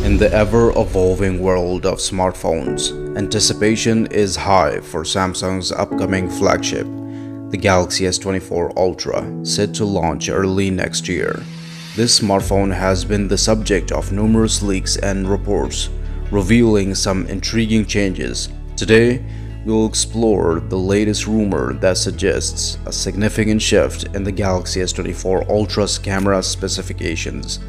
In the ever-evolving world of smartphones, anticipation is high for Samsung's upcoming flagship, the Galaxy S24 Ultra, set to launch early next year. This smartphone has been the subject of numerous leaks and reports, revealing some intriguing changes. Today, we will explore the latest rumor that suggests a significant shift in the Galaxy S24 Ultra's camera specifications,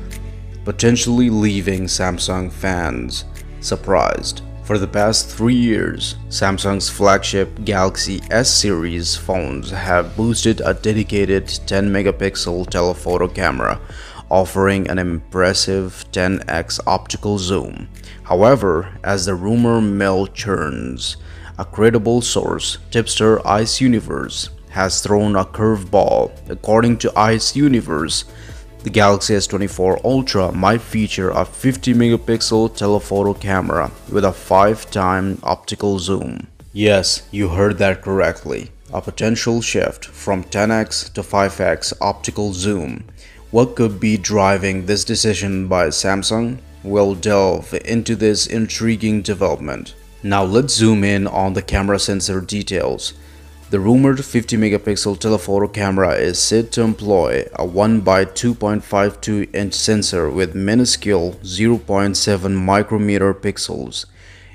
potentially leaving Samsung fans surprised. For the past 3 years, Samsung's flagship Galaxy S series phones have boosted a dedicated 10-megapixel telephoto camera, offering an impressive 10x optical zoom. However, as the rumor mill churns, a credible source, tipster Ice Universe, has thrown a curveball. According to Ice Universe, the Galaxy S24 Ultra might feature a 50-megapixel telephoto camera with a 5-time optical zoom. Yes, you heard that correctly. A potential shift from 10x to 5x optical zoom. What could be driving this decision by Samsung? We'll delve into this intriguing development. Now let's zoom in on the camera sensor details. The rumored 50-megapixel telephoto camera is said to employ a 1 by 2.52-inch sensor with minuscule 0.7 micrometer pixels.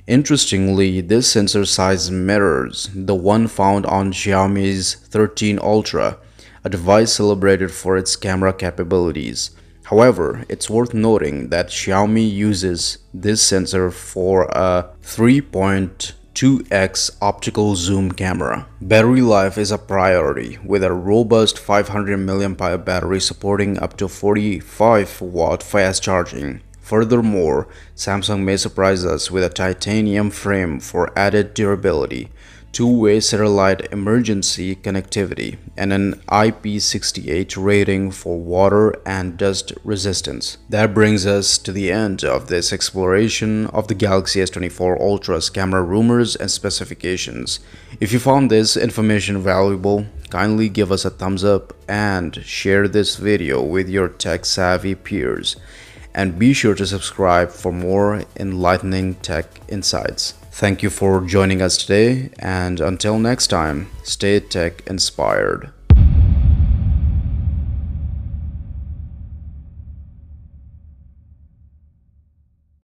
Interestingly, this sensor size mirrors the one found on Xiaomi's 13 Ultra, a device celebrated for its camera capabilities. However, it's worth noting that Xiaomi uses this sensor for a 3.2x optical zoom camera. Battery life is a priority, with a robust 500 mAh battery supporting up to 45-watt fast charging. Furthermore, Samsung may surprise us with a titanium frame for added durability, two-way satellite emergency connectivity, and an IP68 rating for water and dust resistance. That brings us to the end of this exploration of the Galaxy S24 Ultra's camera rumors and specifications. If you found this information valuable, kindly give us a thumbs up and share this video with your tech-savvy peers. And be sure to subscribe for more enlightening tech insights. Thank you for joining us today, and until next time, stay tech inspired.